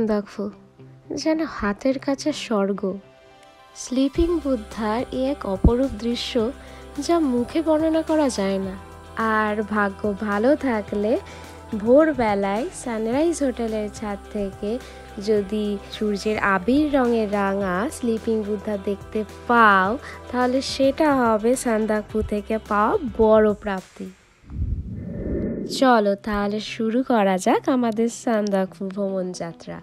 সান্দাকফু যেন হাতের কাছে স্বর্গ। স্লিপিং বুদ্ধার এক অপরূপ দৃশ্য যা মুখে বর্ণনা করা যায় না। আর ভাগ্য ভালো থাকলে ভোরবেলায় সানরাইজ হোটেলের ছাদ থেকে যদি সূর্যের আবির রঙের রাঙা স্লিপিং বুদ্ধা দেখতে পাও, তাহলে সেটা হবে সান্দাকফু থেকে পাওয়া বড় প্রাপ্তি। চলো তাহলে শুরু করা যাক আমাদের সান্দাকফু ভ্রমণ যাত্রা।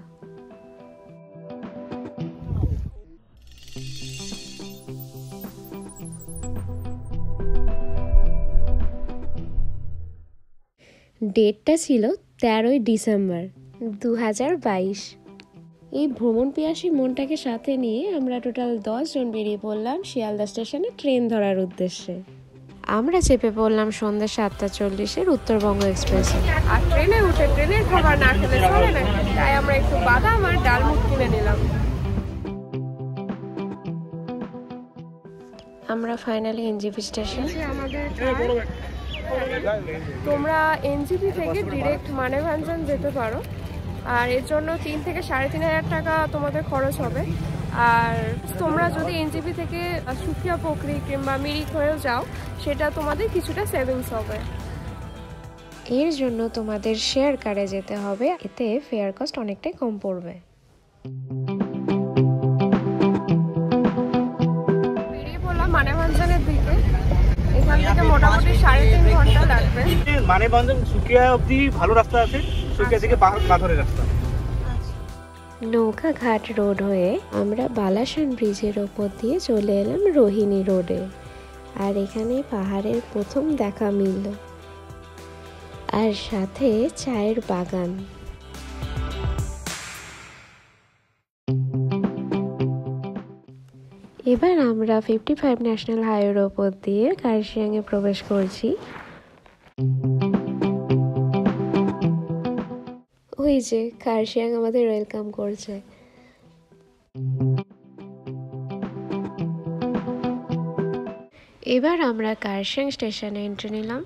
ডেটটা ছিল 13ই ডিসেম্বর 2022। এই ভ্রমণ পিয়াসী মনটাকে সাথে নিয়ে আমরা টোটাল 10 জন বেরিয়ে পড়লাম শিয়ালদা স্টেশনে ট্রেন ধরার উদ্দেশ্যে। আমরা চেপে পড়লাম সন্ধ্যা 7:40 উত্তরবঙ্গ এক্সপ্রেসে। আর ট্রেনে উঠে ট্রেনের খাবার না খেলে চলে না, তাই আমরা একটু বাদাম আর ডালমুট কিনে নিলাম। আমরা ফাইনালি এনজিপি স্টেশন। তোমরা এনজিপি থেকে ডিরেক্ট মানেভাঞ্জন যেতে পারো, আর এর জন্য 3 থেকে 3,500 টাকা তোমাদের খরচ হবে। আর তোমরা যদি এনজিপি থেকে সুকিয়া পোখরি কিংবা মিরিক হয়েও যাও, সেটা তোমাদের কিছুটা সেভিংস হবে। এর জন্য তোমাদের শেয়ার কারে যেতে হবে, এতে ফেয়ার কস্ট অনেকটাই কম পড়বে। বেরিয়ে পড়লাম মানেভাঞ্জনের দিকে। এখান থেকে মোটামুটি 3.5 ঘন্টা লাগবে। মানেভাঞ্জন সুকিয়া অবধি ভালো রাস্তা আছে, সুকিয়া থেকে পাথরের রাস্তা। নৌকাঘাট রোড হয়ে আমরা বালাসন ব্রিজের ওপর দিয়ে চলে এলাম রোহিণী রোডে। আর এখানে পাহাড়ের প্রথম দেখা মিলল, আর সাথে চায়ের বাগান। এবার আমরা 55 ন্যাশনাল হাইওয়ের ওপর দিয়ে কার্শিয়াংয়ে প্রবেশ করছি। ওই যে কার্শিয়াং আমাদের ওয়েলকাম করছে। এবার আমরা কার্শিয়াং স্টেশনে এন্ট্রি নিলাম।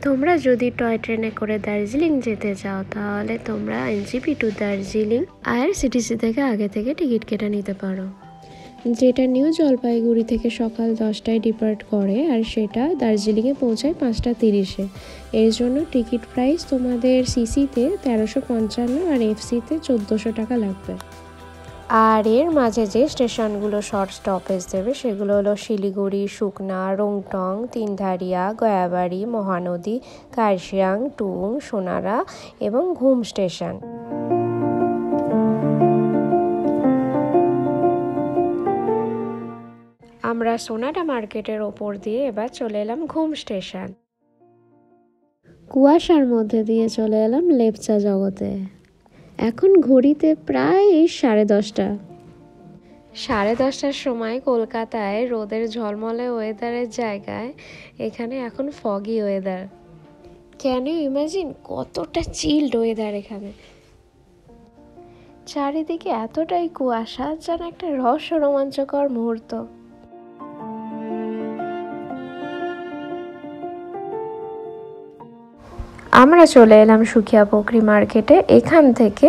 তোমরা যদি টয় ট্রেনে করে দার্জিলিং যেতে চাও, তাহলে তোমরা এনজিপি টু দার্জিলিং আইআরসিটিসি থেকে আগে থেকে টিকিট কেটে নিতে পারো, যেটা নিউ জলপাইগুড়ি থেকে সকাল 10টায় ডিপার্ট করে, আর সেটা দার্জিলিংয়ে পৌঁছায় 5:30-এ। এর জন্য টিকিট প্রাইস তোমাদের সিসিতে 1355 আর এফসিতে 1400 টাকা লাগবে। আর এর মাঝে যে স্টেশনগুলো শর্ট স্টপেজ দেবে সেগুলো হলো শিলিগুড়ি, সুকনা, রংটং, তিনধারিয়া, গয়াবাড়ি, মহানদী, কার্শিয়াং, টুং, সোনারা এবং ঘুম স্টেশন। আমরা সোনারা মার্কেটের ওপর দিয়ে এবার চলে এলাম ঘুম স্টেশন। কুয়াশার মধ্যে দিয়ে চলে এলাম লেপচা জগতে। এখন ঘড়িতে প্রায় 10:30। 10:30টার সময় কলকাতায় রোদের ঝলমলে ওয়েদারের জায়গায় এখানে এখন foggy weather. Can you imagine কতটা চিল্ড ওয়েদার এখানে। চারিদিকে এতটাই কুয়াশা, যেন একটা রহস্য রোমাঞ্চকর মুহূর্ত। আমরা চলে এলাম সুকিয়া পোখরি মার্কেটে। এখান থেকে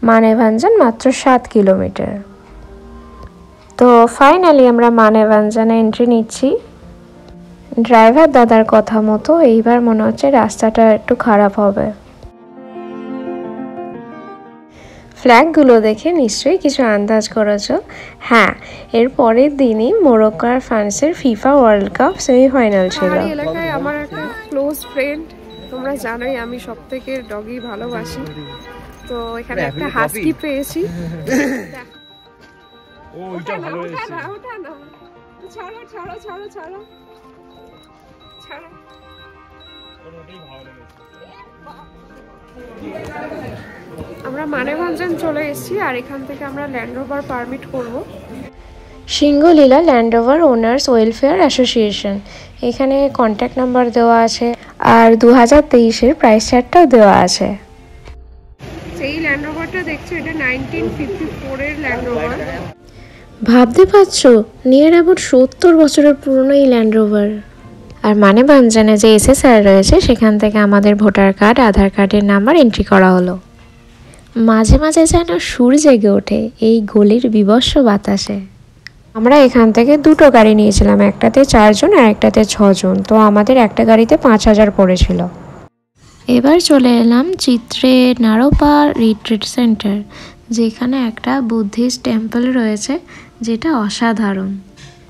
মানেভাঞ্জন মাত্র 7 কিলোমিটার। তো ফাইনালি আমরা মানেভাঞ্জনে এন্ট্রি নিচ্ছি। ড্রাইভার দাদার কথা মতো এইবার মনে হচ্ছে রাস্তাটা একটু খারাপ হবে। ফ্ল্যাগগুলো দেখে নিশ্চয়ই কিছু আন্দাজ করেছো। হ্যাঁ, এর পরের দিনই মোরক্কো আর ফ্রান্সের ফিফা ওয়ার্ল্ড কাপ সেমিফাইনাল ছিল। এলাকায় আমার একটা ক্লোজ ফ্রেন্ড, তোমরা জানোই আমি সবথেকে ডগি ভালোবাসি, তো এখানে একটা হাস্কি পেয়েছি। ওটা ভালো হয়েছে। ওটা না, ছাড়ো ছাড়ো ছাড়ো ছাড়ো ছাড়ো। ওটাই ভালো লেগেছে। আমরা মানেভাঞ্জন চলে এসেছি, আর এখান থেকে আমরা ল্যান্ড রোভার পারমিট করব। Singalila land rover owners welfare association, এখানে কন্ট্যাক্ট নাম্বার দেওয়া আছে, আর 2023-এর প্রাইস চার্টটাও দেওয়া আছে। সেই ল্যান্ড রোভারটা দেখছো, এটা 1954-এর ল্যান্ড রোভার। ভাবতে পারছো, নিয়ার অ্যাবাউট 70 বছরের পুরনো এই ল্যান্ড রোভার। আর মানেভাঞ্জনে যে এসএসআর রয়েছে, সেখান থেকে আমাদের ভোটার কার্ড, আধার কার্ডের নাম্বার এন্ট্রি করা হলো। মাঝে মাঝে যেন সুর জেগে ওঠে এই গলির বিভৎস বাতাসে। আমরা এখান থেকে দুটো গাড়ি নিয়েছিলাম, একটাতে 4 জন আর একটাতে 6 জন। তো আমাদের একটা গাড়িতে 5000 পড়েছিল। এবার চলে এলাম চিত্রে নারোপা রিট্রিট সেন্টার, যেখানে একটা বুদ্ধিস্ট টেম্পল রয়েছে যেটা অসাধারণ।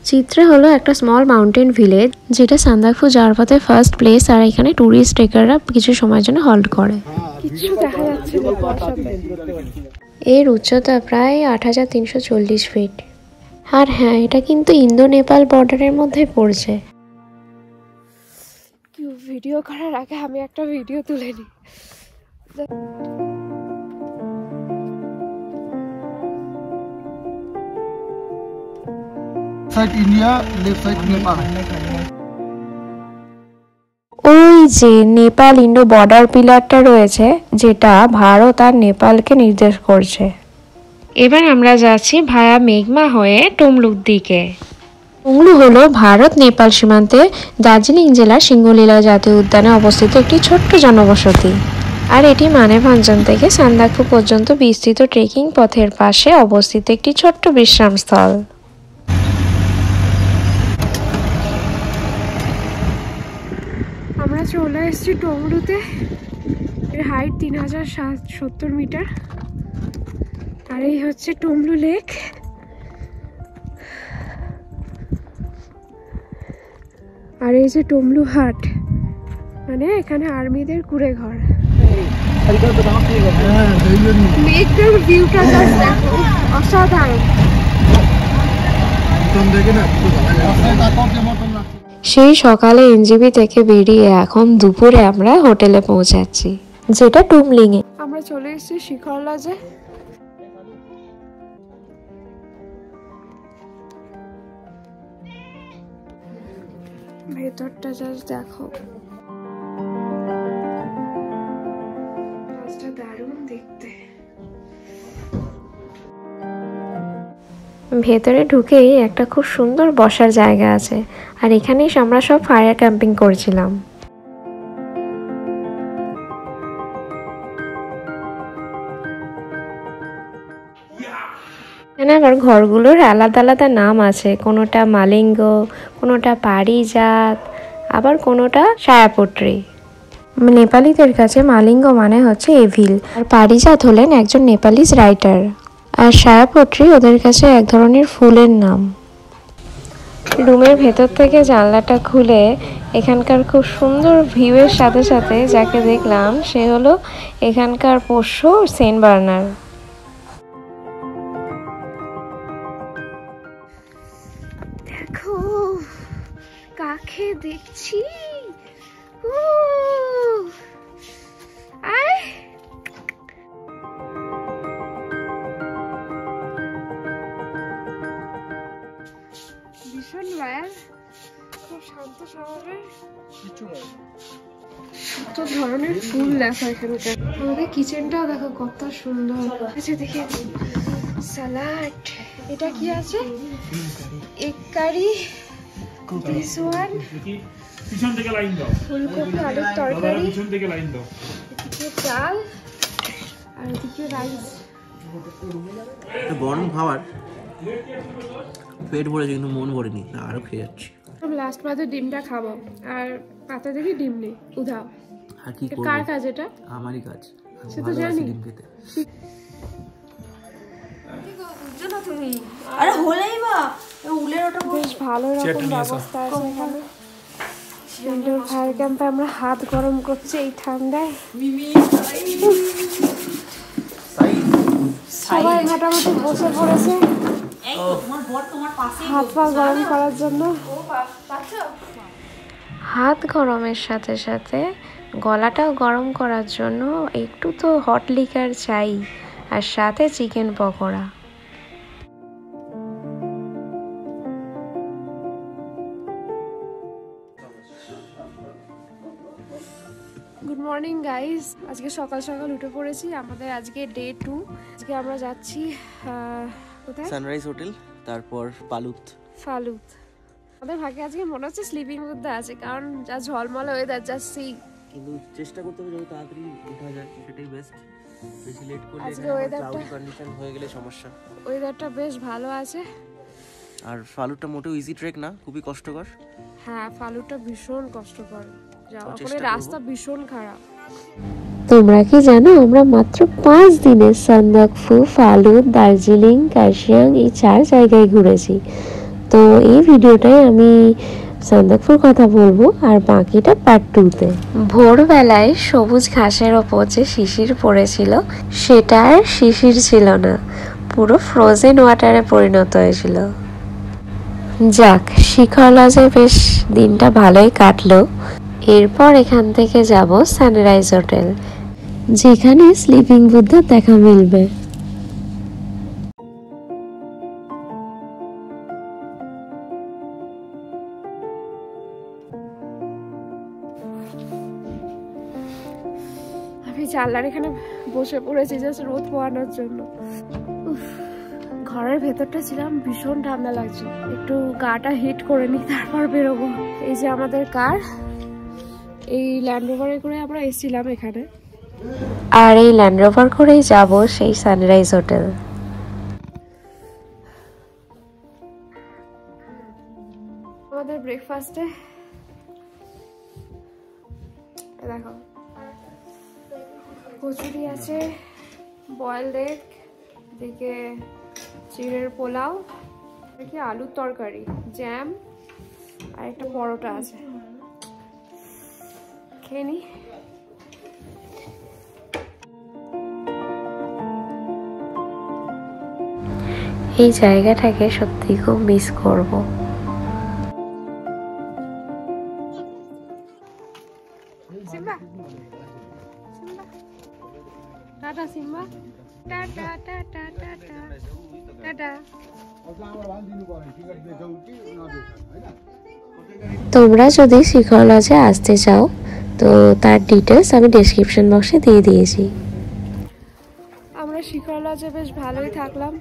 চিত্রে হলো একটা স্মল মাউন্টেন ভিলেজ, যেটা সান্দাকফু যাওয়ার পথে ফার্স্ট প্লেস। আর এখানে ট্যুরিস্ট ট্রেকাররা কিছু সময়ের জন্য হল্ট করে। কিছু দেখা যাচ্ছে না কুয়াশাতে। এর উচ্চতা প্রায় 8340 ফিট। আর হ্যাঁ, এটা কিন্তু ইন্দো নেপাল বর্ডারের মধ্যে পড়ছে। ভিডিও করার আগে আমি একটা ভিডিও তুলে নিই। Side India, left side Nepal. ওই যে নেপাল ইন্ডো বর্ডার পিলারটা রয়েছে, যেটা ভারত আর নেপালকে নির্দেশ করছে। এবার আমরা যাচ্ছি ভায়া মেঘমা হয়ে টুমলুর দিকে। টুমলু হলো ভারত নেপাল সীমান্তে দার্জিলিং জেলার সিংহলীলা জাতীয় উদ্যানে অবস্থিত একটি ছোট্ট জনবসতি। আর এটি মানেভাঞ্জন থেকে সান্দাকফু পর্যন্ত বিস্তৃত ট্রেকিং পথের পাশে অবস্থিত একটি ছোট্ট বিশ্রামস্থল। আমরা চলে এসেছি টুমলুতে। এর হাইট 3070 মিটার। আর এই হচ্ছে টুমলু লেক। আর এই যে টুমলু হাট, মানে এখানে আর্মিদের কুড়ে ঘর। লেকটার ভিউটা জাস্ট দেখো, অসাধারণ। সেই সকালে এনজিবি থেকে বেরিয়ে এখন দুপুরে আমরা হোটেলে পৌঁছাচ্ছি, যেটা টুমলিং এ। আমরা চলে এসেছি শিখর লজে। ভেতরটা জাস্ট দেখো, দারুণ দেখতে। ভেতরে ঢুকেই একটা খুব সুন্দর বসার জায়গা আছে, আর এখানেই আমরা সব ফায়ার ক্যাম্পিং করছিলাম। এখানে আবার ঘরগুলোর আলাদা আলাদা নাম আছে, কোনোটা মালিঙ্গ, কোনোটা পারিজাত, আবার কোনোটা ছায়াপত্রী। নেপালিদের কাছে মালিঙ্গ মানে হচ্ছে এভিল, আর পারিজাত হলেন একজন নেপালিজ রাইটার, আর ছায়াপত্রী ওদের কাছে এক ধরনের ফুলের নাম। রুমের ভেতর থেকে জানলাটা খুলে এখানকার খুব সুন্দর ভিউয়ের সাথে সাথে যাকে দেখলাম সে হলো এখানকার পোষ্য সেন্ট বার্নার। দেখো কাকে দেখছি, ভীষণ রয়্যাল, খুব শান্ত স্বভাবের। কত ধরনের ফুল দেখো এখানকার। আমাদের কিচেনটাও দেখো কত সুন্দর। আচ্ছা দেখি, সালাড, এটা কি আছে? এগ কারি, দিস ওয়ান ফুলকপি আলুর তরকারি, এদিকে ডাল আর এদিকে রাইস। গরম খাবার পেট ভরেছে কিন্তু মন ভরেনি, আরো খেয়ে যাচ্ছি। লাস্ট পাতে ডিমটা খাবো, আর পাতা দেখি ডিম নেই, উধাও। আর কি করব, কার কাজ এটা? আমারই কাজ। সে তো জানি। ডিম খেতে আরে হলেই বা উলের ওটা বেশ ভালো রকম ব্যবস্থা আছে এখানে। ইনডোর ফায়ার ক্যাম্পে আমরা হাত গরম করছি এই ঠান্ডায়। সবাই মোটামুটি বসে পড়েছে হাত পা গরম করার জন্য। হাত গরমের সাথে সাথে গলাটাও গরম করার জন্য একটু তো হট লিকার চাই, আর সাথে chicken pakora. Good morning guys, আজকে সকাল সকাল উঠে পড়েছি। আমাদের আজকে ডে 2। আজকে আমরা যাচ্ছি কোথায়? সানরাইজ হোটেল, তারপর পালুত। ফালুত। আমাদের ভাগ্যে আজকে মনে হচ্ছে স্লিপিং মধ্যে আছে, কারণ যা ঝলমলে ওয়েদার, যা সি। কিন্তু চেষ্টা করতে হবে যত তাড়াতাড়ি ওঠা যায় সেটাই বেস্ট। বেশি লেট করলে আজকে এখানে weather-টা- ক্লাউডি কন্ডিশন হয়ে গেলে সমস্যা। ওয়েদারটা বেশ ভালো আছে। আর ফালুটটা মোটেও ইজি ট্রেক না, খুবই কষ্টকর। হ্যাঁ, ফালুটটা ভীষণ কষ্টকর যাওয়া, চেষ্টা করে করবো। রাস্তা ভীষণ খারাপ। তোমরা কি জানো আমরা মাত্র 5 দিনে সান্দাকফু, ফালুট, দার্জিলিং, কার্শিয়াং এই 4 জায়গায় ঘুরেছি। তো এই ভিডিওটায় আমি সান্দাকফুর কথা বলবো আর বাকিটা পার্ট 2-তে। ভোরবেলায় সবুজ ঘাসের ওপর যে শিশির পড়েছিল সেটা আর শিশির ছিল না, পুরো ফ্রোজেন ওয়াটারে পরিণত হয়েছিল। যাক, শিখর লজে বেশ দিনটা ভালোই কাটলো। এরপর এখান থেকে যাব সানরাইজ হোটেল, যেখানে স্লিপিং বুদ্ধার দেখা মিলবে। আমি জানলার এখানে বসে পড়েছি জাস্ট রোদ পোয়ানোর জন্য। উফ, ঘরের ভেতরটা ছিলাম, ভীষণ ঠান্ডা লাগছে। একটু গাটা হিট করে নি, তারপর বেরোবো। এই যে আমাদের কার, এই ল্যান্ড রোভারে করে আমরা এসেছিলাম এখানে। আর এই ল্যান্ড রোভার করেই যাব সেই সানরাইজ হোটেল। আমাদের ব্রেকফাস্টে দেখো কচুরি আছে, বয়েলড এগ, এদিকে চিড়ের পোলাও, কি আলুর তরকারি, জ্যাম আর একটা পরোটা আছে। খেয়ে নি। এই জায়গাটাকে সত্যি খুব মিস করব। Simba, Simba, tata Simba, tata tata tata tata. তোমরা যদি শিখর লজে আসতে চাও তো তার ডিটেলস আমি ডেসক্রিপশন বক্সে দিয়ে দিয়েছি। আমরা শিখর লজে বেশ ভালোই থাকলাম,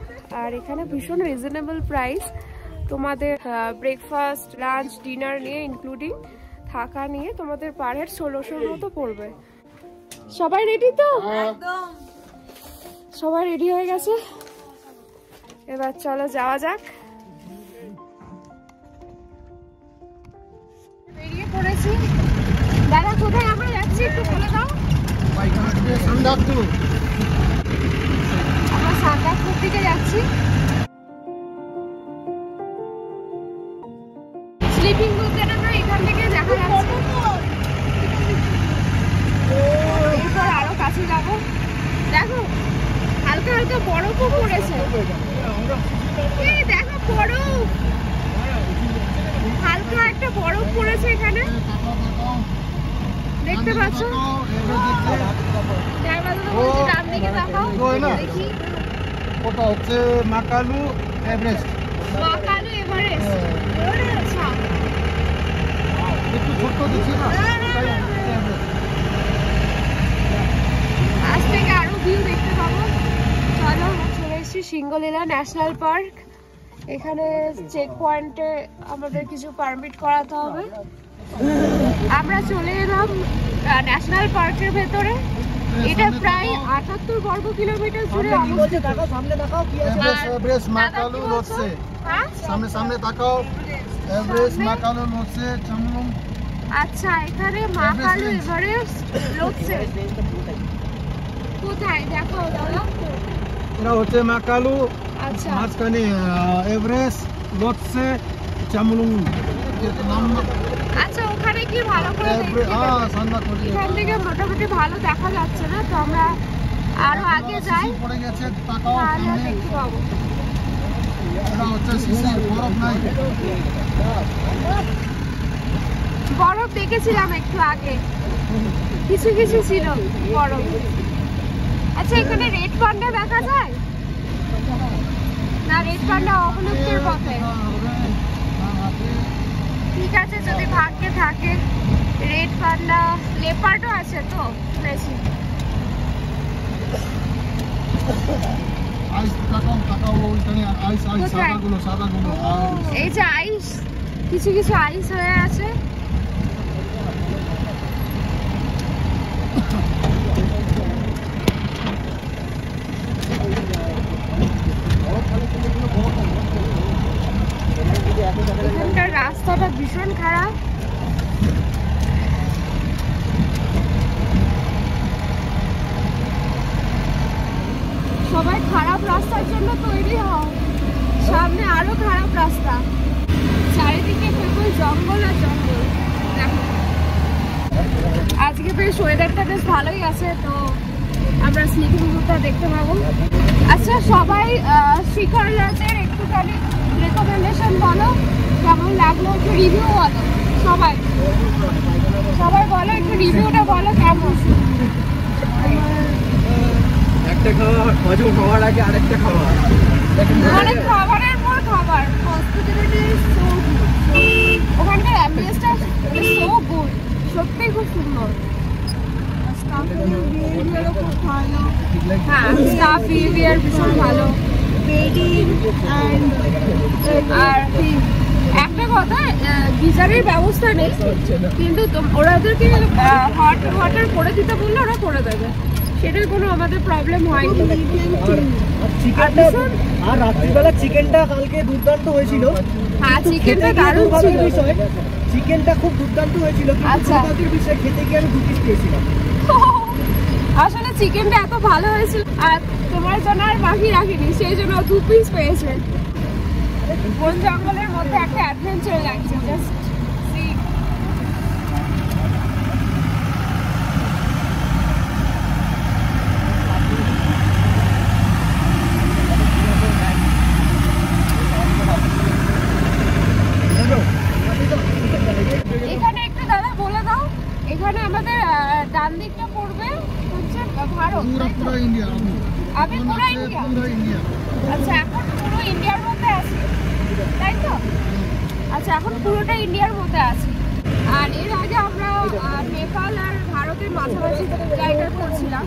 আর এখানে ভীষণ রিজনেবল প্রাইস। তোমাদের ব্রেকফাস্ট, লাঞ্চ, ডিনার নিয়ে ইনক্লুডিং থাকা নিয়ে তোমাদের পার হেড 1600-র মতো পড়বে। সবাই রেডি তো? সবাই রেডি হয়ে গেছে, এবার চলো যাওয়া যাক। বেরিয়ে পড়েছি। দাদা কোথায় আমরা যাচ্ছি একটু বলে দাও। আমরা সান্দাকফুর দিকে যাচ্ছি। স্লিপিং বুথটা আমরা এখান থেকে দেখা যাচ্ছে। এরপর আরো কাছে যাব। দেখো হালকা হালকা বরফও পড়েছে। এই দেখো বরফ, হালকা একটা বরফ পড়েছে এখানে, দেখতে পাচ্ছ? ডান দিকে তাকাও, দেখি। ওটা হচ্ছে মাকালু এভারেস্ট। মাকালু এভারেস্ট। আচ্ছা, একটু ছোট্ট দিচ্ছি না, আজ থেকে আরো ভিউ দেখতে পাবো। চলো, চলে এসেছি সিঙ্গলীলা ন্যাশনাল পার্ক। এখানে চেক পয়েন্টে আমাদের কিছু পারমিট করাতে হবে। আমরা চলে এলাম ন্যাশনাল পার্কের ভেতরে। এটা প্রায় 78 বর্গ কিলোমিটার জুড়ে অবস্থিত। এভারেস্ট মাকালু লড়ছে, হ্যাঁ? সামনে সামনে তাকাও। এভারেস্ট মাকালু লড়ছে, চামলুং। আচ্ছা, এখানে মাকালু এভারেস্ট লড়ছে। কোথায় দেখো দাদা? এটা হচ্ছে মাকালু, আচ্ছা, মাঝখানে এভারেস্ট লড়ছে, চামলুং নাম। আচ্ছা, ওখানে কি ভালো করে দেখতে পাবো? সান্দাকফু এখান থেকে মোটামুটি ভালো দেখা যাচ্ছে না, তো আমরা আরো আগে যাই, পড়ে গেছে, তাকাও তাহলে সামনে। দেখতে পাবো। এটা হচ্ছে শিশির, বরফ নাই। বরফ দেখেছিলাম একটু আগে, কিছু কিছু ছিল বরফ। আচ্ছা, এখানে রেড পান্ডা দেখা যায় না? রেড পান্ডা অবলুপ্তির পথে। ঠিক আছে, যদি ভাগ্যে থাকে। রেড পান্ডা, লেপার্ডও আছে তো শুনেছি। আইস তাকাও, তাকাও ওইখানে আইস, আইস কোথায়? সাদাগুলো, সাদাগুলো আইস। এই যে আইস, কিছু কিছু আইস হয়ে আছে। এখানকার রাস্তাটা ভীষণ খারাপ। সবাই খারাপ রাস্তার জন্য তৈরি হও, সামনে আরো খারাপ রাস্তা, চারিদিকে কেবল জঙ্গল আর জঙ্গল। দেখো আজকে বেশ ওয়েদারটা বেশ ভালোই আছে, তো আমরা স্লিপিং রুটটা দেখতে পাবো। আচ্ছা সবাই শিখর লজের একটুখানি রেকমেন্ডেশন বলো, কেমন লাগলো একটু রিভিউ বলো। সবাই সবাই বলো একটু রিভিউটা বলো কেমন। একটা খাবার হজম হওয়ার আগে আরেকটা খাবার, মানে খাবারের পর খাবার। হসপিটালিটি সো গুড, ওখানকার অ্যাম্বিয়েন্সটা সো গুড, সত্যি খুব সুন্দর। স্টাফের খুব ভালো, হ্যাঁ স্টাফ বিহেভিয়ার ভীষণ ভালো। আর একটা কথা, গিজারের ব্যবস্থা নেই, কিন্তু ওরাদেরকে হট ওয়াটার করে দিতে বললে ওরা করে দেবে, সেটার কোনো আমাদের প্রবলেম হয়নি। আর রাত্রিবেলা চিকেনটা কালকে দুর্দান্ত হয়েছিল। হ্যাঁ চিকেনটা দারুণ ছিল, চিকেনটা খুব দুর্দান্ত হয়েছিল। আচ্ছা বিষয় খেতে গিয়ে আমি 2 পিস খেয়েছিলাম। আসলে চিকেনটা এত ভালো হয়েছিল, আর তোমার জন্য আর বাকি রাখিনি, সেই জন্য 2 পিস পেয়েছে। বন জঙ্গলের মধ্যে একটা অ্যাডভেঞ্চার লাগছে, জাস্ট সি। এখানে একটু দাদা বলে দাও, এখানে আমাদের ডান দিকটা পড়বে হচ্ছে ভারত, पूरा इंडिया আমি পুরো ইন্ডিয়া। আচ্ছা এখন পুরো ইন্ডিয়ার মধ্যে আছি, তাই তো? আচ্ছা এখন পুরোটা ইন্ডিয়ার মধ্যে আছি। আর এর আগে আমরা নেপাল আর ভারতের মাঝামাঝি জায়গায় পড়ছিলাম।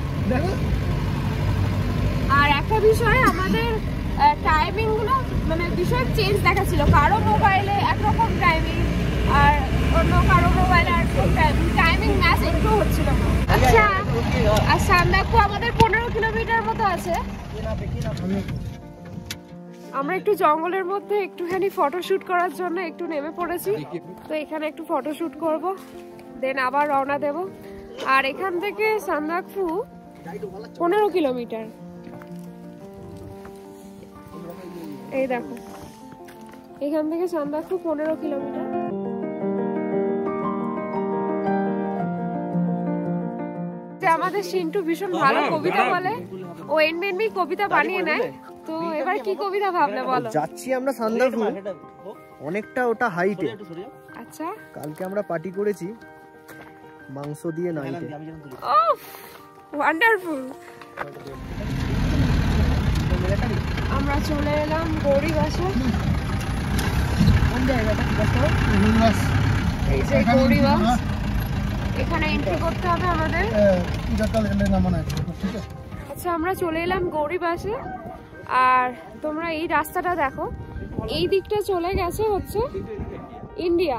আর একটা বিষয়, আমাদের টাইমিংগুলো মানে বিষয় চেঞ্জ দেখাচ্ছিল, কারো মোবাইলে একরকম টাইমিং আর অন্য কারো মোবাইলে আর টাইমিং ম্যাচ একটু হচ্ছিল না। আচ্ছা আর সান্দাকফু আমাদের 15 কিলোমিটার মতো আছে। আমরা একটু জঙ্গলের মধ্যে একটুখানি ফটোশুট করার জন্য একটু নেমে পড়েছি, তো এখানে একটু ফটোশুট করব, দেন আবার রওনা দেব। আর এখান থেকে সান্দাকফু 15 কিলোমিটার। এই দেখো এখান থেকে সান্দাকফু 15 কিলোমিটার। আমাদের সিন্টু ভীষণ ভালো কবিতা বলে, ও এনবিএনবি কবিতা বানিয়ে নেয়। তো এবার কি কবিতা ভাবলে বলো? যাচ্ছি আমরা সান্দাকফু, অনেকটা ওটা হাইটে। আচ্ছা কালকে আমরা পার্টি করেছি মাংস দিয়ে নাইটে। ওফ ওয়ান্ডারফুল। আমরা চলে এলাম গৌরীবাসে। এই যে গৌরীবাস, এখানে এন্ট্রি করতে হবে আমাদের। আচ্ছা আমরা চলে এলাম গৌরীবাসে। আর তোমরা এই রাস্তাটা দেখো, এই দিকটা চলে গেছে হচ্ছে ইন্ডিয়া,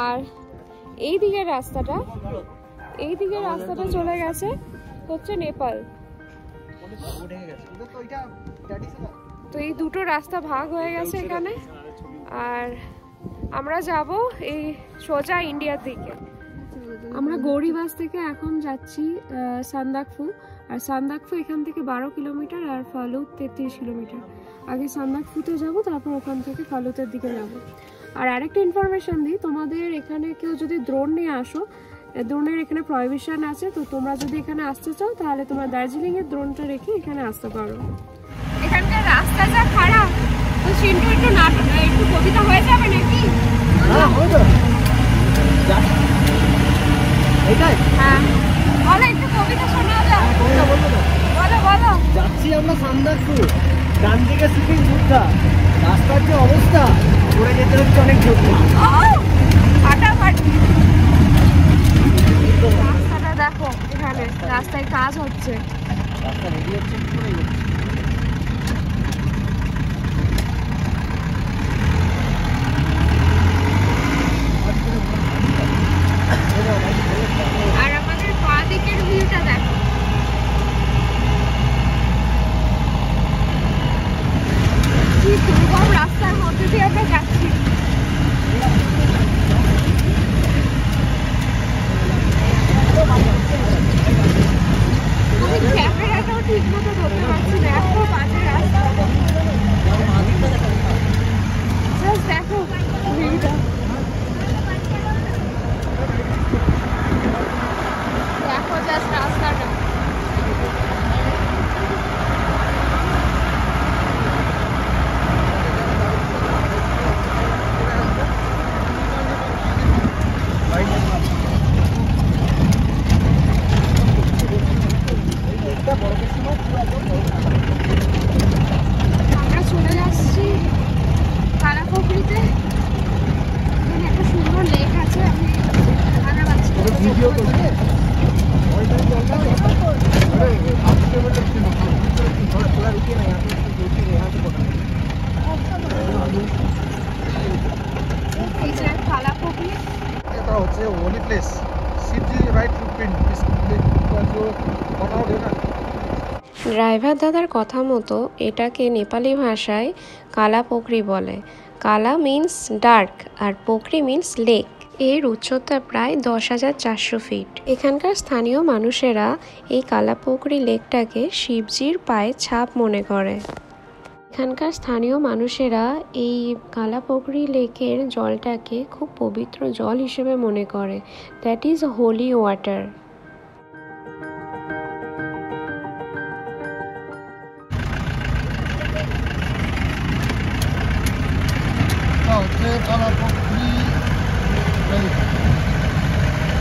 আর এই দিকের রাস্তাটা চলে গেছে হচ্ছে নেপাল। তো এই দুটো রাস্তা ভাগ হয়ে গেছে এখানে, আর আমরা যাব এই সোজা ইন্ডিয়ার দিকে। আমরা গৌরীবাস থেকে এখন যাচ্ছি সান্দাকফু, আর সান্দাকফু এখান থেকে 12 কিলোমিটার আর ফালুত 33 কিলোমিটার। আগে সান্দাকফুতে যাব, তারপর ওখান থেকে ফালুতের দিকে যাব। আর আরেকটা ইনফরমেশন দিই, তোমাদের এখানে কেউ যদি ড্রোন নিয়ে আসো, ড্রোনের এখানে প্রহিবিশন আছে, তো তোমরা যদি এখানে আসতে চাও তাহলে তোমরা দার্জিলিংয়ের ড্রোনটা রেখে এখানে আসতে পারো। এখানকার রাস্তা যা খারাপ, তো সিন্টু একটু কবিতা হয়ে যাবে নাকি? হ্যাঁ বলো, একটু কবিতা শোনা যাও। বলো বলো। যাচ্ছি আমরা সান্দাকফু, ডান দিকে শিপিং বুদ্ধা, রাস্তার যে অবস্থা, পড়ে যেতে হচ্ছে অনেক ঝুঁকি। ফাটাফাটি রাস্তাটা দেখো, এখানে রাস্তায় কাজ হচ্ছে। রাস্তা রেডি হচ্ছে কি করে? আর আমাদের বাঁ দিকের ভিউটা দেখো। দুর্গম রাস্তার মধ্যে দিয়ে আমরা যাচ্ছি। আমি ক্যামেরাটাও ঠিক মতো ধরতে পারছি না, এত বাজে রাস্তা। জাস্ট দেখো ভিউটা, দেখো জাস্ট রাস্তাটা। আমরা চলে যাচ্ছি কালাপুকুরিতে। এখানে একটা সুন্দর লেক আছে, আমি জানা পাচ্ছি এই যে কালাপুকুরি। এটা হচ্ছে হোলি প্লেস, শিবজি রাইট ফুটপ্রিন্ট बनाओगे ना। ড্রাইভার দাদার কথা মতো এটাকে নেপালি ভাষায় কালা পোখরি বলে। কালা মিন্স ডার্ক আর পোখরি মিন্স লেক। এর উচ্চতা প্রায় 10,400 ফিট। এখানকার স্থানীয় মানুষেরা এই কালা পোখরি লেকটাকে শিবজির পায়ে ছাপ মনে করে। এখানকার স্থানীয় মানুষেরা এই কালা পোখরি লেকের জলটাকে খুব পবিত্র জল হিসেবে মনে করে। That is holy water.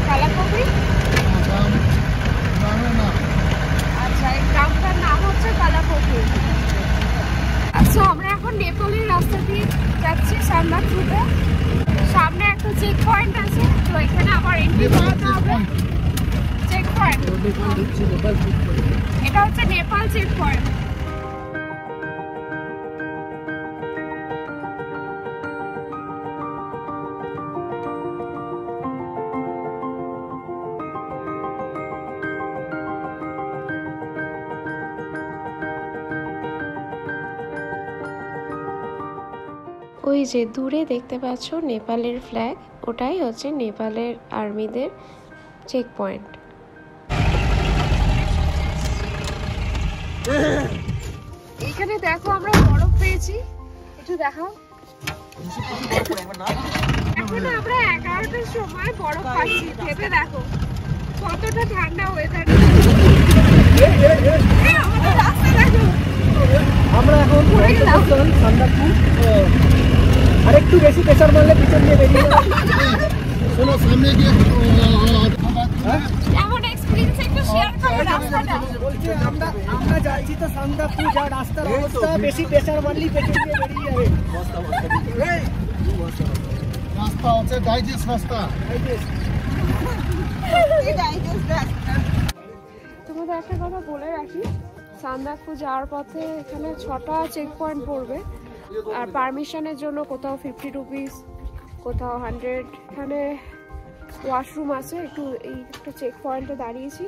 Kalapokhri আচ্ছা, এই গ্রামটার নাম হচ্ছে কালাপুকুরি। আচ্ছা, আমরা এখন নেপালের রাস্তা দিয়ে যাচ্ছি সান্দাকফুতে। সামনে একটা চেক পয়েন্ট আছে, তো এখানে আবার এন্ট্রি করতে হবে। চেক পয়েন্ট, এটা হচ্ছে নেপাল চেক পয়েন্ট। ওই যে দূরে দেখতে পাচ্ছ নেপালের ফ্ল্যাগ, ওটাই হচ্ছে নেপালের আর্মিদের চেক পয়েন্ট। এখানে দেখো আমরা বরফ পেয়েছি, একটু দেখাও। এখন আমরা 11টার সময় বরফ পাচ্ছি, ভেবে দেখো কতটা ঠান্ডা ওয়েদার। আমাদের রাস্তা দেখো। আমরা এখন সান্দাকফু, আরেকটু বেশি প্রেসার মারলে পিছন দিয়ে বেরিয়ে যাবে। শোনো সামনে গিয়ে এমন এক্সপেরিয়েন্স একটু শেয়ার করো রাস্তাটা। বলছি আমরা যাচ্ছি তো সান্দাকফু, যা রাস্তার অবস্থা, বেশি প্রেসার মারলেই পেছন দিয়ে বেরিয়ে যাবে। রাস্তা হচ্ছে ডাইজেস্ট রাস্তা। তোমাদের একটা কথা বলে রাখি, সান্দাকফু যাওয়ার পথে এখানে 6টা চেক পয়েন্ট পড়বে। আর পারমিশনের জন্য কোথাও 50 রুপিস, কোথাও 100। এখানে ওয়াশরুম আছে। একটু এই একটা চেক পয়েন্টে দাঁড়িয়েছি,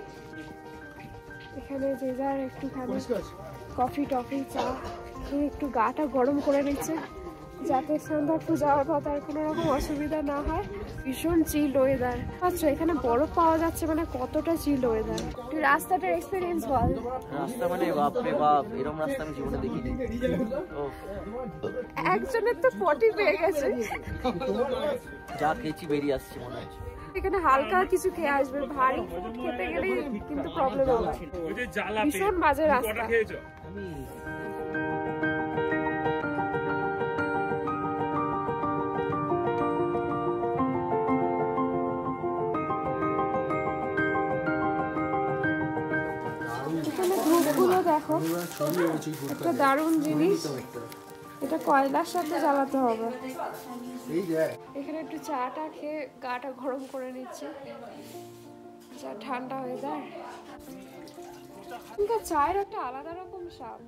এখানে যে যার একটুখানি কফি টফি চা খেয়ে একটু গাটা গরম করে নিচ্ছে, যাতে সান্দাকফু যাওয়ার পথে আর কোনো রকম অসুবিধা না হয়। ভীষণ চিল ওয়েদার। আচ্ছা, এখানে বরফ পাওয়া যাচ্ছে, মানে কতটা চিল ওয়েদার। তুই রাস্তাটার এক্সপিরিয়েন্স বল। রাস্তা মানে বাপরে বাপ, এরকম রাস্তা আমি জীবনে দেখিনি। একজনের তো পটি পেয়ে গেছে, যা খেয়েছি বেরিয়ে আসছে মনে হয়। এখানে হালকা কিছু খেয়ে আসবে, ভারী ফুড খেতে গেলে কিন্তু প্রবলেম হবে। ভীষণ বাজে রাস্তা। এখানে ধূপগুলো দেখো, একটা দারুণ জিনিস। এটা কয়লার সাথে জ্বালাতে হবে। এখানে একটু চাটা খেয়ে গাটা গরম করে নিচ্ছে, যা ঠান্ডা হয়ে যায়। কিন্তু চায়ের একটা আলাদা রকম স্বাদ।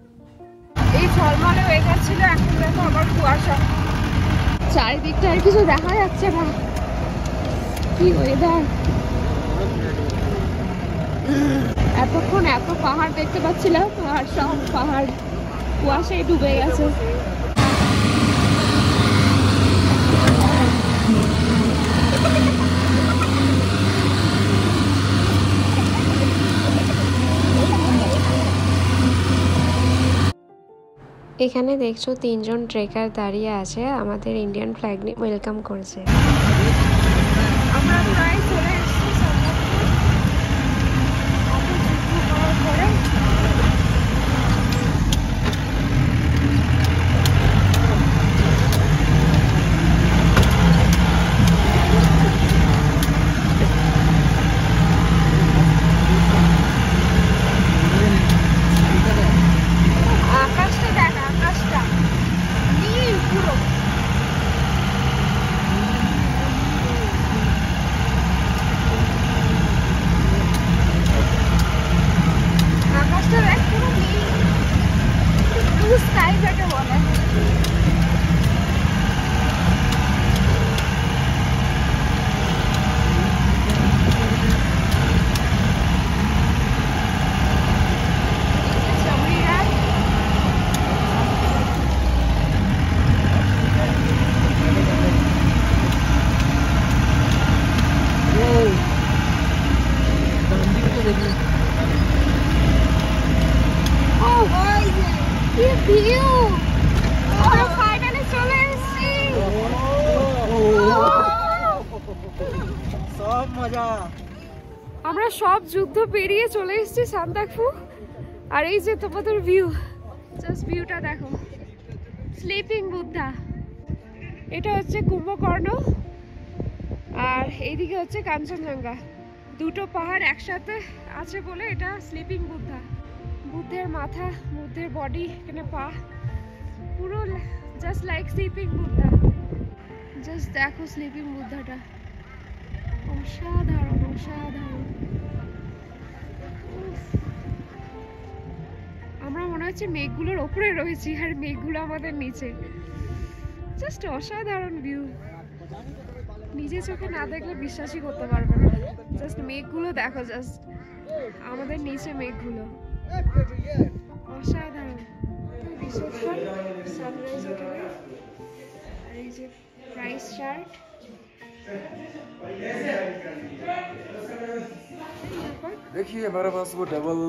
এই ঝলমলে ওয়েদার ছিল, এখন দেখো আবার কুয়াশা, চারিদিকটা আর কিছু দেখা যাচ্ছে না। কি ওয়েদার! এতক্ষণ এত পাহাড় দেখতে পাচ্ছিলাম, আর সব পাহাড় কুয়াশায় ডুবে গেছে। এখানে দেখছো 3 জন ট্রেকার দাঁড়িয়ে আছে, আমাদের ইন্ডিয়ান ফ্ল্যাগ নিয়ে ওয়েলকাম করছে। আমরা প্রায় চলে এসেছি পরে। আকাশটা দেখ, আকাশটা নীল পুরো। আকাশটা দেখ পুরো নীল, ব্লু স্কাই যাকে বলে। আমরা সব যুদ্ধ পেরিয়ে চলে এসেছি সান্দাকফু। আর এই যে তোমাদের ভিউ, জাস্ট ভিউটা দেখো, স্লিপিং বুদ্ধা। এটা হচ্ছে কুম্ভকর্ণ আর এইদিকে হচ্ছে কাঞ্চনজঙ্ঘা। দুটো পাহাড় একসাথে আছে বলে এটা স্লিপিং বুদ্ধা। বুদ্ধের মাথা, বুদ্ধের বডি, এখানে পা, পুরো just like sleeping Buddha. Just দেখো স্লিপিং বুদ্ধাটা, অসাধারণ অসাধারণ। আমরা মনে হচ্ছে মেঘগুলোর ওপরে রয়েছি আর মেঘগুলো আমাদের নিচে। জাস্ট অসাধারণ ভিউ, নিজে চোখে না দেখলে বিশ্বাসই করতে পারবে না। জাস্ট মেঘগুলো দেখো, জাস্ট আমাদের নিচে মেঘগুলো, অসাধারণ। সানরাইজ হোটেল আর এই যে প্রাইস চার্ট। देखिए हमारे पास वो डबल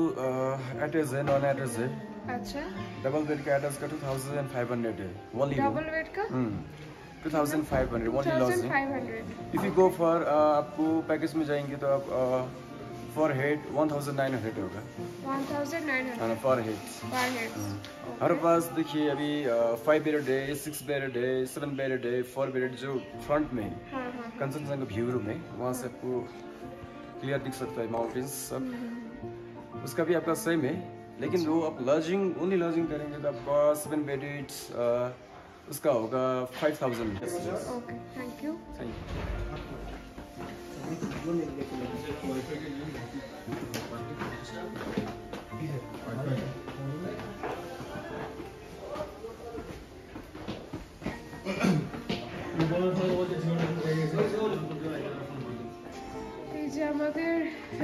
अटैच है, नॉन अटैच है। अच्छा, डबल बेड का अटैच का 2500 है, ओनली डबल बेड का 2500 only lodging. 2500। If you go for आपको पैकेज में जाएंगे तो आप फॉर हेड 1900 होगा 1900 फॉर हेड पर हेड। हमारे पास देखिए अभी 5 बेड है, 6 बेड है, 7 बेड है, 4 बेड जो फ्रंट में है कंचनजंगा व्यू रूम है, वहाँ से आपको क्लियर दिख सकता है माउंटेन्स सब। उसका भी आपका सेम है, लेकिन वो आप लॉजिंग ओनली लॉजिंग करेंगे तो आपका 7 बेड उसका होगा 5000। Okay, thank you. এই যে আমাদের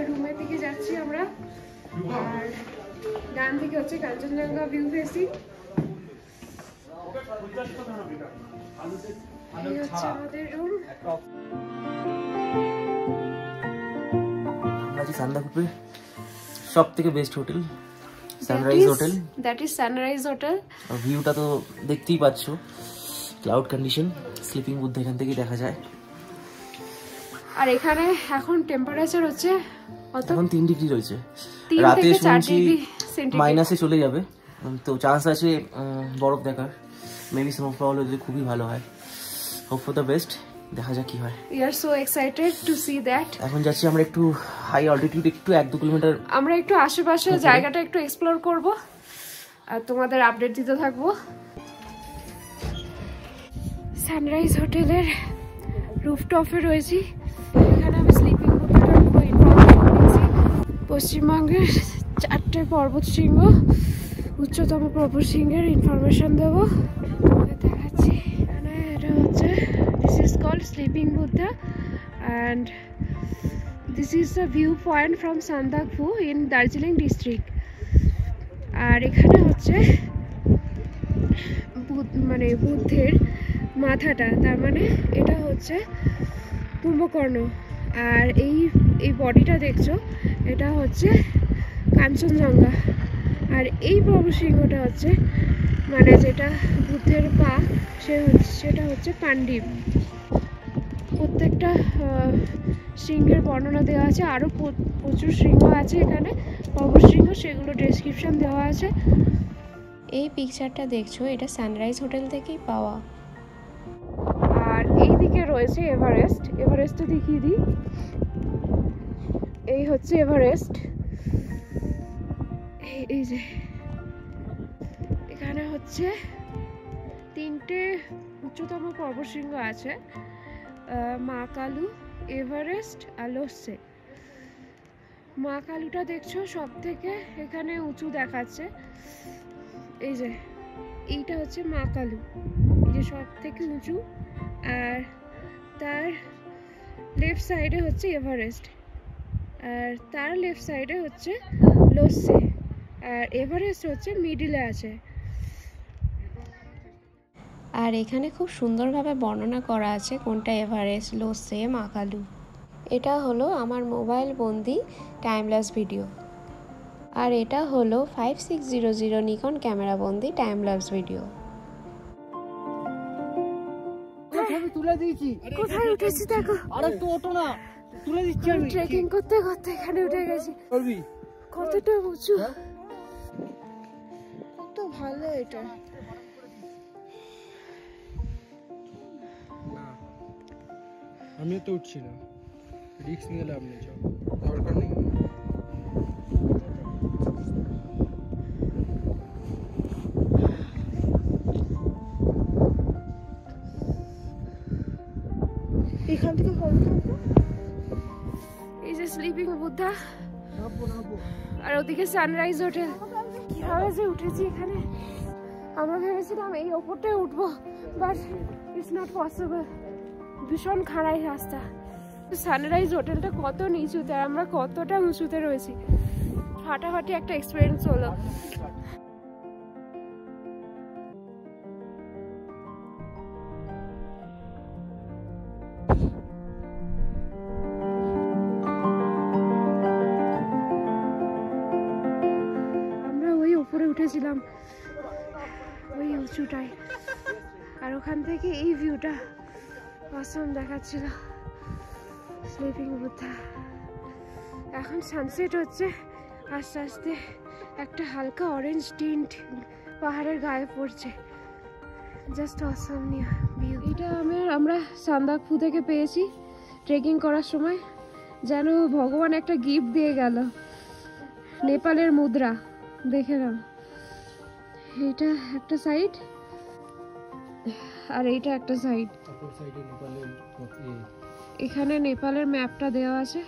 রুমের দিকে যাচ্ছি আমরা, আর ডান দিকে হচ্ছে কাঞ্চনজঙ্ঘা ভিউ ফেসিং। এই হচ্ছে আমাদের রুম। আমরা আছি সান্দাকফুতে সব থেকে best hotel, sunrise hotel. That is sunrise hotel. আর ভিউটা তো দেখতেই পাচ্ছ, ক্লাউড কন্ডিশন, স্লিপিং বুদ্ধ এখান থেকে দেখা যায়। আর এখানে এখন টেম্পারেচার হচ্ছে এখন 3 ডিগ্রি রয়েছে, 3 রাতে থেকে 4 শুনছি ডিগ্রি সেন্টিগ্রেড মাইনাসে চলে যাবে, তো চান্স আছে বরফ দেখার। মেবি স্নোফল হলে খুবই ভালো হয়। হোপ ফর দ্য বেস্ট, দেখা যাক কি হয়। We are so excited to see that. এখন যাচ্ছি আমরা একটু হাই অল্টিটিউড, একটু 1-2 কিলোমিটার আমরা একটু আশেপাশে জায়গাটা একটু এক্সপ্লোর করব আর তোমাদের আপডেট দিতে থাকবো। সানরাইজ হোটেলের রুফটপে রয়েছি, এখানে আমি স্লিপিং বুদ্ধটার পুরো ইনফরমেশন দিচ্ছি। পশ্চিমবঙ্গের 4টে পর্বত শৃঙ্গ, উচ্চতম পর্বত শৃঙ্গের ইনফরমেশন দেবো, দেখাচ্ছি। এখানে এটা হচ্ছে this is called sleeping Buddha and this is the view point from Sandakphu in Darjeeling district. আর এখানে হচ্ছে মানে বুদ্ধের মাথাটা, তার মানে এটা হচ্ছে কুম্ভকর্ণ। আর এই বডিটা দেখছো, এটা হচ্ছে কাঞ্চনজঙ্ঘা। আর এই পর্বতশৃঙ্গটা হচ্ছে মানে যেটা বুদ্ধের পা সেটা হচ্ছে পাণ্ডীব। প্রত্যেকটা সিংহের বর্ণনা দেওয়া আছে, আরও প্রচুর সিংহ আছে এখানে, পর্বতশৃঙ্গ, সেগুলো ডেসক্রিপশন দেওয়া আছে। এই পিকচারটা দেখছো, এটা সানরাইজ হোটেল থেকেই পাওয়া। আর এইদিকে রয়েছে এভারেস্ট। এভারেস্টটা দেখিয়ে দিই, এই হচ্ছে এভারেস্ট। এই যে এখানে হচ্ছে 3টে উচ্চতম পর্বতশৃঙ্গ আছে, মা কালু, এভারেস্ট আর লোসে। মা কালুটা দেখছো সব থেকে এখানে উঁচু দেখাচ্ছে, এই যে এইটা হচ্ছে মা কালু, এই যে সব থেকে উঁচু। আর তার লেফট সাইডে হচ্ছে এভারেস্ট, আর তার লেফট সাইডে হচ্ছে লোসে, আর এভারেস্ট হচ্ছে মিডিলে আছে। আর এখানে খুব সুন্দরভাবে বর্ণনা করা আছে কোনটা এভারেস্ট, লোসে, মা কালু। এটা হলো আমার মোবাইল বন্দি টাইমল্যাপস ভিডিও, আর এটা হলো 5600 নিকন ক্যামেরা বন্দি টাইমল্যাপস ভিডিও। ছবি তুলে দিয়েছি। কোথায় উঠেছি দেখো, আরে তো ওঠো না, তুলে দিচ্ছি আমি। ট্রেকিং করতে করতে এখানে উঠে গেছি। করবি? কতটা উঁচু, কত ভালো এটা। আমি তো উঠছি না, রিস্ক নিয়ে লাভ নেই, দরকার নেই। এখান থেকে এই যে স্লিপিং বুদ্ধা, আর ওদিকে সানরাইজ হোটেল। কিভাবে যে উঠেছি এখানে, আমরা ভেবেছিলাম এই ওপরটায় উঠবো, বাট ইটস নট পসিবল, ভীষণ খাড়াই রাস্তা। সানরাইজ হোটেলটা কত নিচুতে, আর আমরা কতটা উঁচুতে রয়েছি, ফাটাফাটি একটা এক্সপিরিয়েন্স হলো। আমরা ওই উপরে উঠেছিলাম, ওই উঁচুটায়, আর ওখান থেকে এই ভিউটা অসম দেখাচ্ছিল, স্লিপিং বুদ্ধা। এখন সানসেট হচ্ছে, আস্তে আস্তে একটা হালকা অরেঞ্জ টিন্ট পাহাড়ের গায়ে পড়ছে, জাস্ট অসম ভিউ। এটা আমরা সান্দাকফু থেকে পেয়েছি ট্রেকিং করার সময়, যেন ভগবান একটা গিফট দিয়ে গেল, নেপালের মুদ্রা। দেখে নাও, এইটা একটা সাইড আর এইটা একটা সাইড। এখানে নেপালের ম্যাপটা দেওয়া আছে,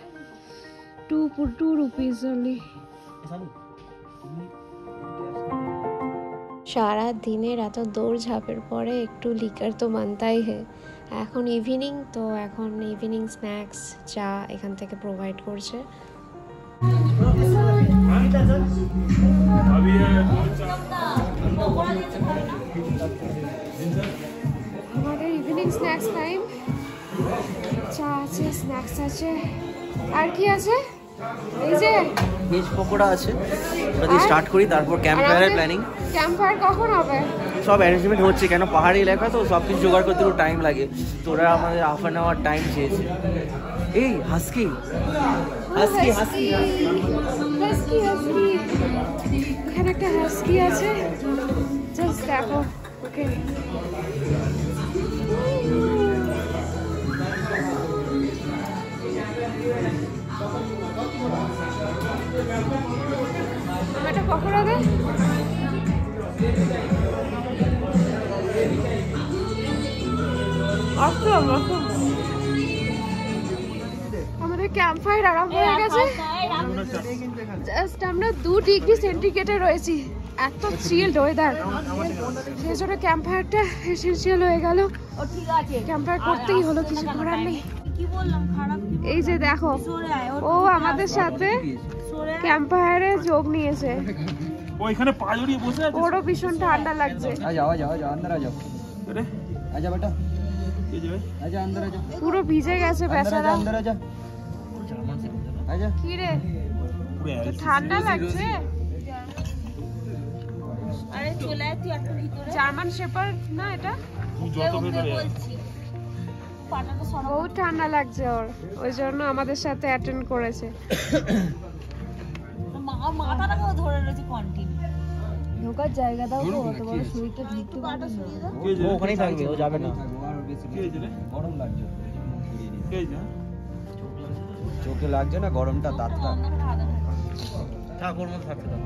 2 rupees only। সারা দিনের এত দৌড়ঝাঁপের পরে একটু লিকার তো মানতাই হে। এখন ইভিনিং, তো এখন ইভিনিং স্ন্যাক্স চা এখান থেকে প্রোভাইড করছে। আমাদের ইভিনিং স্ন্যাক্স টাইম, চা আছে, স্ন্যাক্স আছে, আর কি আছে, এই যে ভেজ পকোড়া আছে, ওটা দিয়ে স্টার্ট করি, তারপর ক্যাম্প ফায়ারের প্ল্যানিং। ক্যাম্প ফায়ার কখন হবে? সব অ্যারেঞ্জমেন্ট হচ্ছে, কেন পাহাড়ি এলাকা তো সব কিছু জোগাড় করতে একটু টাইম লাগে, তো ওরা আমাদের হাফ অ্যান আওয়ার টাইম চেয়েছে। এই husky husky husky husky husky, এখানে একটা হাস্কি আছে, জাস্ট দেখো। ওকে, একটা পকোড়া দে। আমাদের ক্যাম্প ফায়ার আরম্ভ হয়ে গেছে, জাস্ট আমরা 2 ডিগ্রি সেন্টিগ্রেডে রয়েছি, এত চিল্ড ওয়েদার, সেই জন্য ক্যাম্প ফায়ারটা এসেন্সিয়াল হয়ে গেল। ক্যাম্প ফায়ার করতেই হলো, কিছু করার নেই। এই যে দেখো, ও আমাদের সাথে ক্যাম্প ফায়ারে যোগ নিয়েছে, ওইখানে পা জড়িয়ে বসে আছে, ওরও ভীষণ ঠান্ডা লাগছে। পুরো ভিজে গেছে বেচারা। কি রে, ঠান্ডা লাগছে? আরে চলে আয় তুই একটু ভিতরে। জার্মান শেপার্ড না এটা? বলছি পাটাটা সরা। বহুত ঠান্ডা লাগছে ওর, ওই জন্য আমাদের সাথে অ্যাটেন্ড করেছে। মাথাটাকেও ধরে রয়েছে কন্টিনিউ। ঢোকার জায়গা দাও তো, অত বড় শরীরটা ঢুকতে পারবে না। ও ওখানেই থাকবে, ও যাবে না। গরম লাগছে, না চোখে লাগছে না গরমটা, দাঁতটা। থাক ওর মধ্যে থাকতে দাও।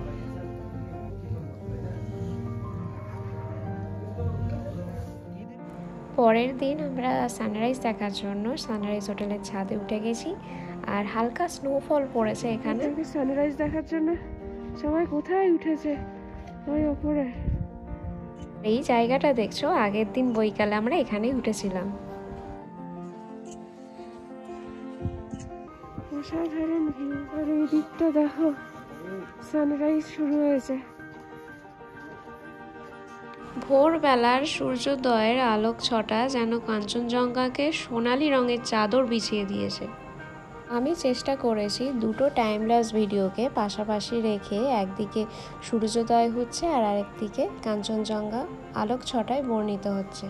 পরের দিন আমরা সানরাইজ দেখার জন্য সানরাইজ হোটেলের ছাদে উঠে গেছি, আর হালকা স্নোফল পড়েছে এখানে। সানরাইজ দেখার জন্য সবাই কোথায় উঠেছে, ওই ওপরে। এই জায়গাটা দেখছো, আগের দিন বৈকালে আমরা এখানেই উঠেছিলাম। অসাধারণ ভিউ। আর এই দিকটা দেখো, সানরাইজ শুরু হয়েছে। ভোরবেলার সূর্যোদয়ের আলোক ছটা যেন কাঞ্চনজঙ্ঘাকে সোনালি রঙের চাদর বিছিয়ে দিয়েছে। আমি চেষ্টা করেছি দুটো টাইমল্যাপস ভিডিওকে পাশাপাশি রেখে একদিকে সূর্যোদয় হচ্ছে আর আরেকদিকে কাঞ্চনজঙ্ঘা আলোক ছটায় বর্ণিত হচ্ছে।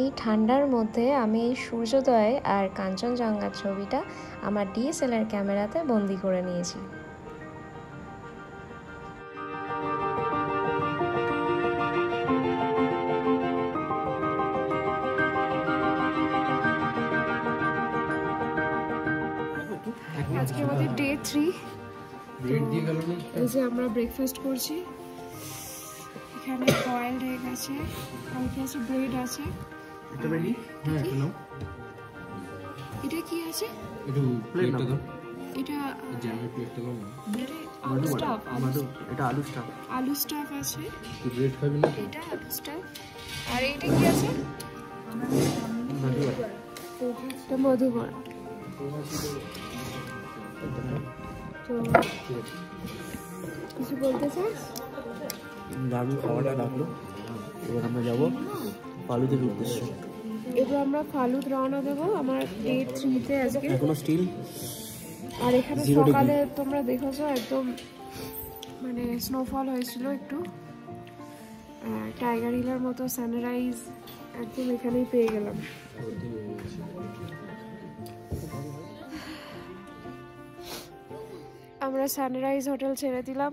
এই ঠান্ডার মধ্যে আমি এই সূর্যোদয় আর কাঞ্চনজঙ্ঘার ছবিটা আমার DSLR ক্যামেরাতে বন্দি করে নিয়েছি। আজকে আমাদের ডে 3। এই যে আমরা ব্রেকফাস্ট করছি, এখানে বয়েলড এগ আছে, হালকা আছে ব্রেড আছে। এটা কি আছে? এটা আলু স্টাফ। এটা আলু স্টাফ। আলু স্টাফ আছে। ব্রেড খাবি না? এটা আলু স্টাফ। আর এটা কি আছে? এটা মধুবড়া। তো কিছু বলতে চাস? দারুণ খাওয়াটা লাগলো। এবার আমরা যাবো ফালুদের উদ্দেশ্যে। এবার আমরা ফালুদ রওনা দেবো আমার ডে 3-তে আজকে। এখনো স্টিল। আর এখানে সকালে তোমরা দেখেছো একদম মানে স্নোফল হয়েছিল একটু। টাইগার হিলের মতো সানরাইজ একদম এখানেই পেয়ে গেলাম। আমরা সানরাইজ হোটেল ছেড়ে দিলাম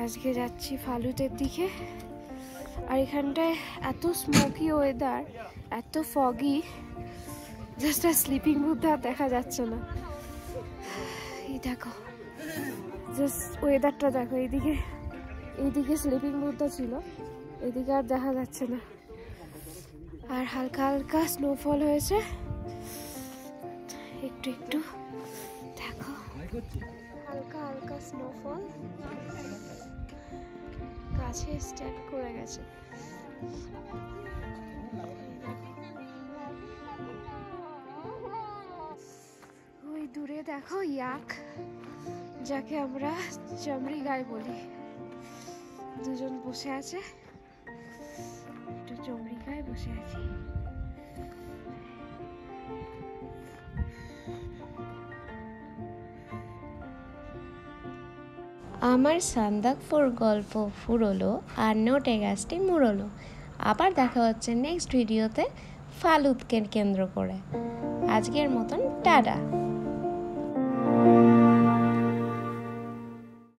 আজকে যাচ্ছি ফালুদের দিকে। আর এখানটায় এত স্মোকি ওয়েদার, এত foggy, just are sleeping booth আর দেখা যাচ্ছে না। এই দেখো জাস্ট ওয়েদারটা দেখো, এইদিকে স্লিপিং বুথটা ছিল, এদিকে আর দেখা যাচ্ছে না। আর হালকা হালকা স্নোফল হয়েছে, একটু একটু দেখো হালকা হালকা স্নোফল, গাছে স্ট্যান্ড করে গেছে। ওই দূরে দেখো ইয়াক, যাকে আমরা চামড়ি গায়ে বলি, দুজন বসে আছে, একটু চামড়ি গায়ে বসে আছি। আমার সান্দাকফুর গল্প ফুরোলো আর নোটে গাছটি মুড়লো। আবার দেখা হচ্ছে নেক্সট ভিডিওতে ফালুদকে কেন্দ্র করে। আজকের মতন টাটা।